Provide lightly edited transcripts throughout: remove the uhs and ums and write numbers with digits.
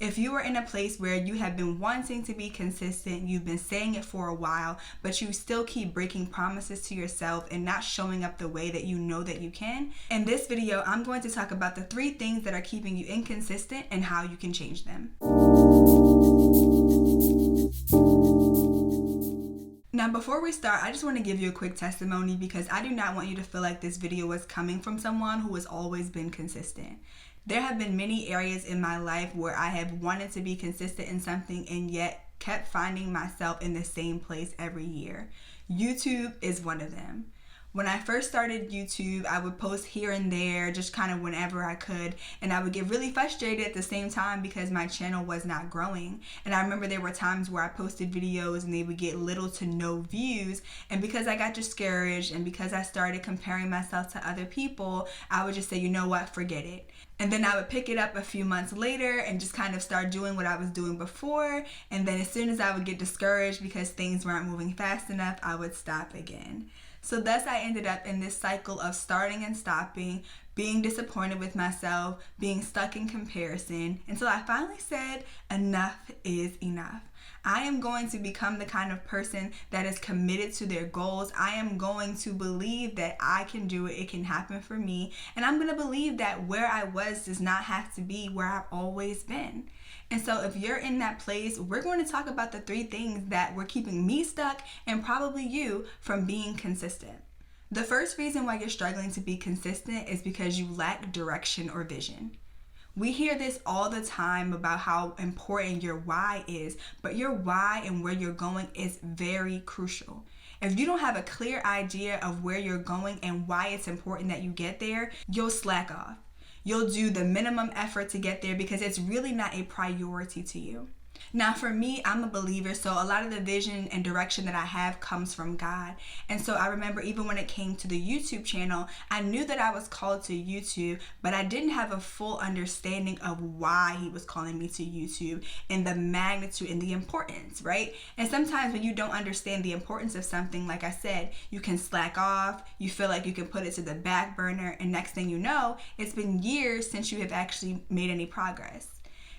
If you are in a place where you have been wanting to be consistent, you've been saying it for a while, but you still keep breaking promises to yourself and not showing up the way that you know that you can, in this video, I'm going to talk about the 3 things that are keeping you inconsistent and how you can change them. Now, before we start, I just want to give you a quick testimony because I do not want you to feel like this video was coming from someone who has always been consistent. There have been many areas in my life where I have wanted to be consistent in something and yet kept finding myself in the same place every year. YouTube is one of them. When I first started YouTube, I would post here and there, just kind of whenever I could, and I would get really frustrated at the same time because my channel was not growing. And I remember there were times where I posted videos and they would get little to no views, and because I got discouraged and because I started comparing myself to other people, I would just say, you know what, forget it. And then I would pick it up a few months later and just kind of start doing what I was doing before, and then as soon as I would get discouraged because things weren't moving fast enough, I would stop again. So thus I ended up in this cycle of starting and stopping, being disappointed with myself, being stuck in comparison, until I finally said, enough is enough. I am going to become the kind of person that is committed to their goals. I am going to believe that I can do it. It can happen for me. And I'm going to believe that where I was does not have to be where I've always been. And so if you're in that place, we're going to talk about the 3 things that were keeping me stuck and probably you from being consistent. The first reason why you're struggling to be consistent is because you lack direction or vision. We hear this all the time about how important your why is, but your why and where you're going is very crucial. If you don't have a clear idea of where you're going and why it's important that you get there, you'll slack off. You'll do the minimum effort to get there because it's really not a priority to you. Now for me, I'm a believer, so a lot of the vision and direction that I have comes from God. And so I remember even when it came to the YouTube channel, I knew that I was called to YouTube, but I didn't have a full understanding of why He was calling me to YouTube and the magnitude and the importance, right? And sometimes when you don't understand the importance of something, like I said, you can slack off, you feel like you can put it to the back burner, and next thing you know, it's been years since you have actually made any progress.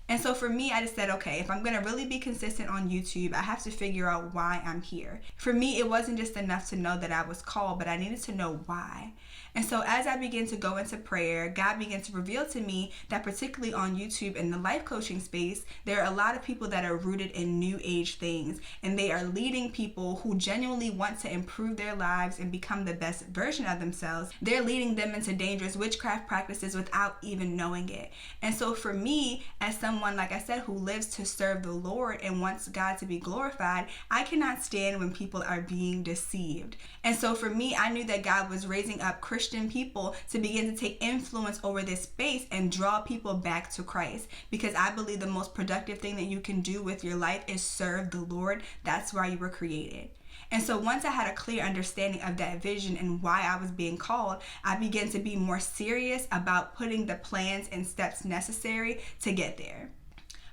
And so for me, I just said, okay, if I'm going to really be consistent on YouTube, I have to figure out why I'm here. For me, it wasn't just enough to know that I was called, but I needed to know why. And so as I began to go into prayer, God began to reveal to me that particularly on YouTube in the life coaching space, there are a lot of people that are rooted in new age things, and they are leading people who genuinely want to improve their lives and become the best version of themselves. They're leading them into dangerous witchcraft practices without even knowing it. And so for me, as someone, like I said, who lives to serve the Lord and wants God to be glorified, I cannot stand when people are being deceived. And so for me, I knew that God was raising up Christian people to begin to take influence over this space and draw people back to Christ, because I believe the most productive thing that you can do with your life is serve the Lord. That's why you were created. And so once I had a clear understanding of that vision and why I was being called, I began to be more serious about putting the plans and steps necessary to get there.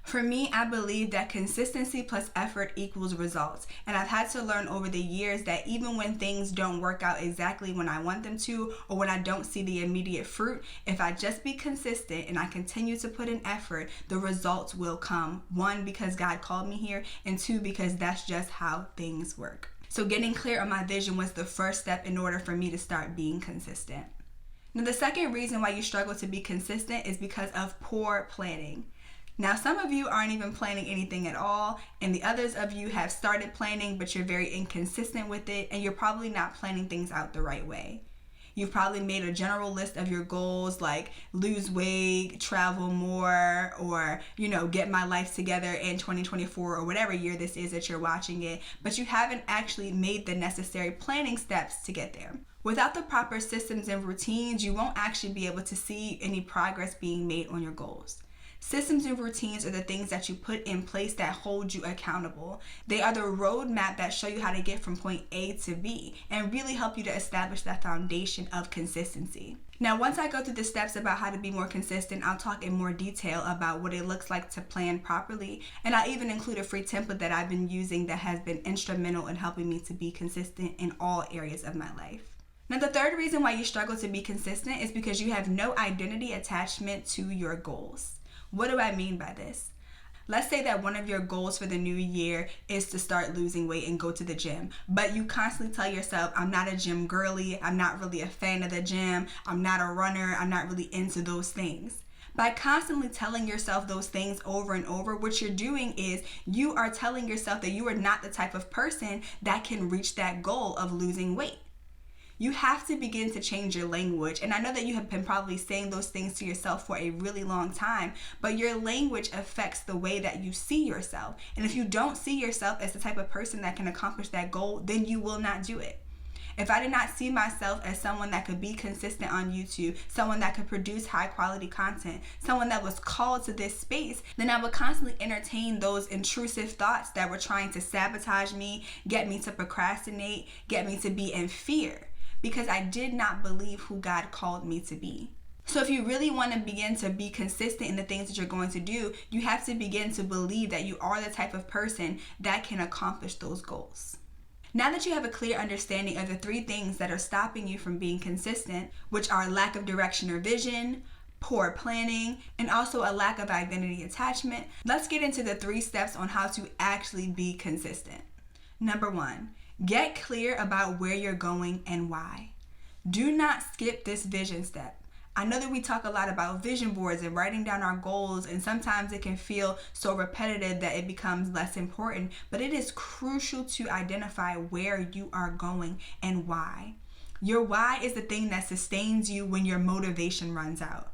For me, I believe that consistency plus effort equals results. And I've had to learn over the years that even when things don't work out exactly when I want them to, or when I don't see the immediate fruit, if I just be consistent and I continue to put in effort, the results will come. 1, because God called me here, and 2, because that's just how things work. So getting clear on my vision was the first step in order for me to start being consistent. Now, the second reason why you struggle to be consistent is because of poor planning. Now, some of you aren't even planning anything at all, and the others of you have started planning, but you're very inconsistent with it, and you're probably not planning things out the right way. You've probably made a general list of your goals like lose weight, travel more, or, get my life together in 2024 or whatever year this is that you're watching it, but you haven't actually made the necessary planning steps to get there. Without the proper systems and routines, you won't actually be able to see any progress being made on your goals. Systems and routines are the things that you put in place that hold you accountable. They are the roadmap that show you how to get from point A to B and really help you to establish that foundation of consistency. Now, once I go through the steps about how to be more consistent, I'll talk in more detail about what it looks like to plan properly. And I even include a free template that I've been using that has been instrumental in helping me to be consistent in all areas of my life. Now, the third reason why you struggle to be consistent is because you have no identity attachment to your goals. What do I mean by this? Let's say that one of your goals for the new year is to start losing weight and go to the gym, but you constantly tell yourself, I'm not a gym girly, I'm not really a fan of the gym, I'm not a runner, I'm not really into those things. By constantly telling yourself those things over and over, what you're doing is you are telling yourself that you are not the type of person that can reach that goal of losing weight. You have to begin to change your language. And I know that you have been probably saying those things to yourself for a really long time, but your language affects the way that you see yourself. And if you don't see yourself as the type of person that can accomplish that goal, then you will not do it. If I did not see myself as someone that could be consistent on YouTube, someone that could produce high quality content, someone that was called to this space, then I would constantly entertain those intrusive thoughts that were trying to sabotage me, get me to procrastinate, get me to be in fear, because I did not believe who God called me to be. So if you really want to begin to be consistent in the things that you're going to do, you have to begin to believe that you are the type of person that can accomplish those goals. Now that you have a clear understanding of the 3 things that are stopping you from being consistent, which are lack of direction or vision, poor planning, and also a lack of identity attachment, let's get into the 3 steps on how to actually be consistent. Number 1, get clear about where you're going and why. Do not skip this vision step. I know that we talk a lot about vision boards and writing down our goals, and sometimes it can feel so repetitive that it becomes less important, but it is crucial to identify where you are going and why. Your why is the thing that sustains you when your motivation runs out.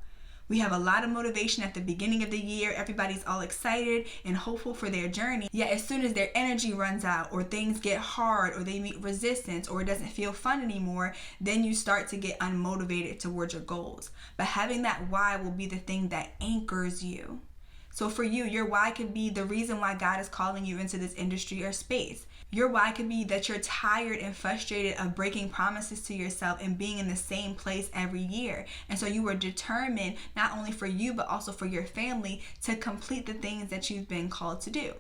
We have a lot of motivation at the beginning of the year. Everybody's all excited and hopeful for their journey. Yet as soon as their energy runs out, or things get hard, or they meet resistance, or it doesn't feel fun anymore, then you start to get unmotivated towards your goals. But having that why will be the thing that anchors you. So for you, your why could be the reason why God is calling you into this industry or space. Your why could be that you're tired and frustrated of breaking promises to yourself and being in the same place every year. And so you were determined, not only for you, but also for your family, to complete the things that you've been called to do.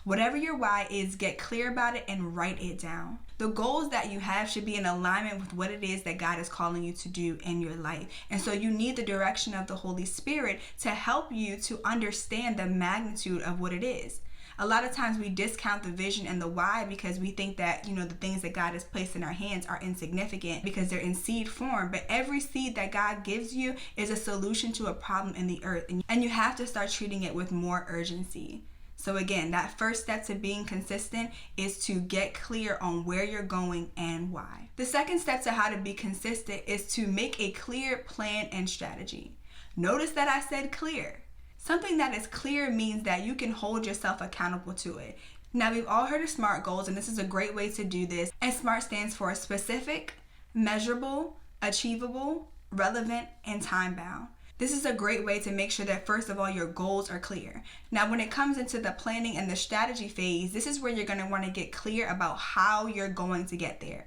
Whatever your why is, get clear about it and write it down. The goals that you have should be in alignment with what it is that God is calling you to do in your life. And so you need the direction of the Holy Spirit to help you to understand the magnitude of what it is. A lot of times we discount the vision and the why because we think that, the things that God has placed in our hands are insignificant because they're in seed form. But every seed that God gives you is a solution to a problem in the earth. And you have to start treating it with more urgency. So again, that first step to being consistent is to get clear on where you're going and why. The second step to how to be consistent is to make a clear plan and strategy. Notice that I said clear. Something that is clear means that you can hold yourself accountable to it. Now, we've all heard of SMART goals, and this is a great way to do this. And SMART stands for specific, measurable, achievable, relevant, and time-bound. This is a great way to make sure that, first of all, your goals are clear. Now, when it comes into the planning and the strategy phase, this is where you're going to want to get clear about how you're going to get there.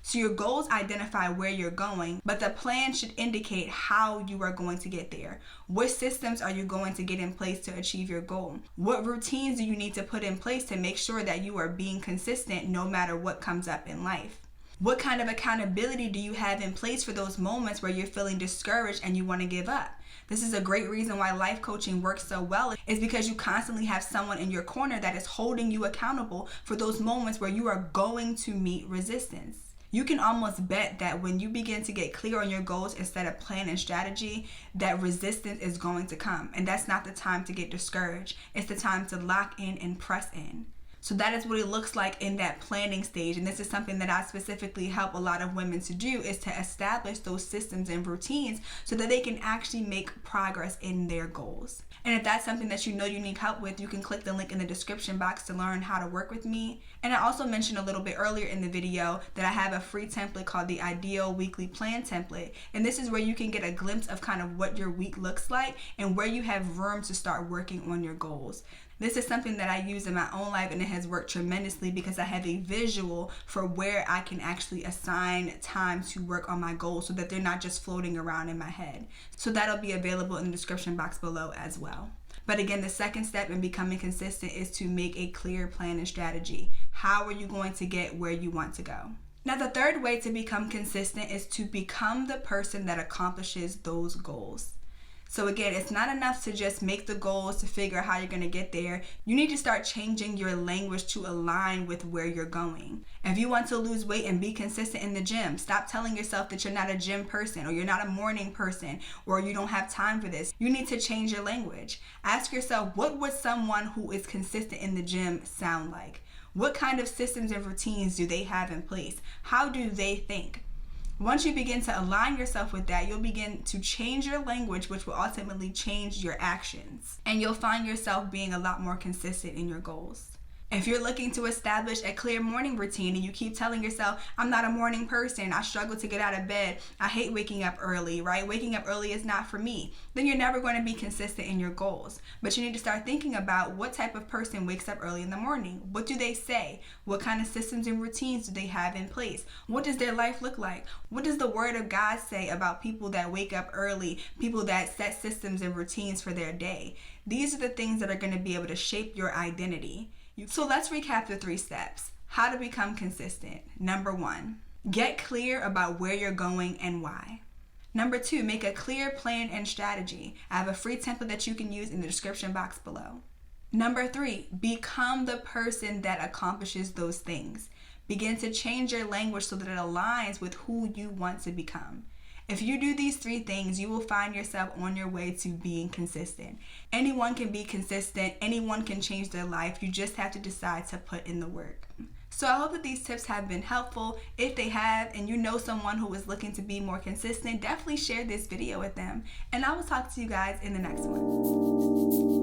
So your goals identify where you're going, but the plan should indicate how you are going to get there. What systems are you going to get in place to achieve your goal? What routines do you need to put in place to make sure that you are being consistent no matter what comes up in life? What kind of accountability do you have in place for those moments where you're feeling discouraged and you want to give up? This is a great reason why life coaching works so well, is because you constantly have someone in your corner that is holding you accountable for those moments where you are going to meet resistance. You can almost bet that when you begin to get clear on your goals instead of plan and strategy, that resistance is going to come. And that's not the time to get discouraged. It's the time to lock in and press in. So that is what it looks like in that planning stage. And this is something that I specifically help a lot of women to do, is to establish those systems and routines so that they can actually make progress in their goals. And if that's something that you need help with, you can click the link in the description box to learn how to work with me. And I also mentioned a little bit earlier in the video that I have a free template called the Ideal Weekly Plan Template. And this is where you can get a glimpse of kind of what your week looks like and where you have room to start working on your goals. This is something that I use in my own life, and it has worked tremendously because I have a visual for where I can actually assign time to work on my goals so that they're not just floating around in my head. So that'll be available in the description box below as well. But again, the second step in becoming consistent is to make a clear plan and strategy. How are you going to get where you want to go? Now, the third way to become consistent is to become the person that accomplishes those goals. So again, it's not enough to just make the goals to figure out how you're going to get there. You need to start changing your language to align with where you're going. If you want to lose weight and be consistent in the gym, stop telling yourself that you're not a gym person or you're not a morning person or you don't have time for this. You need to change your language. Ask yourself, what would someone who is consistent in the gym sound like? What kind of systems and routines do they have in place? How do they think? Once you begin to align yourself with that, you'll begin to change your language, which will ultimately change your actions. And you'll find yourself being a lot more consistent in your goals. If you're looking to establish a clear morning routine and you keep telling yourself, I'm not a morning person, I struggle to get out of bed, I hate waking up early, right? Waking up early is not for me. Then you're never going to be consistent in your goals. But you need to start thinking about what type of person wakes up early in the morning. What do they say? What kind of systems and routines do they have in place? What does their life look like? What does the Word of God say about people that wake up early, people that set systems and routines for their day? These are the things that are going to be able to shape your identity. So let's recap the 3 steps. How to become consistent. Number 1, get clear about where you're going and why. Number 2, make a clear plan and strategy. I have a free template that you can use in the description box below. Number 3, become the person that accomplishes those things. Begin to change your language so that it aligns with who you want to become. If you do these 3 things, you will find yourself on your way to being consistent. Anyone can be consistent. Anyone can change their life. You just have to decide to put in the work. So I hope that these tips have been helpful. If they have, and you know someone who is looking to be more consistent, definitely share this video with them. And I will talk to you guys in the next one.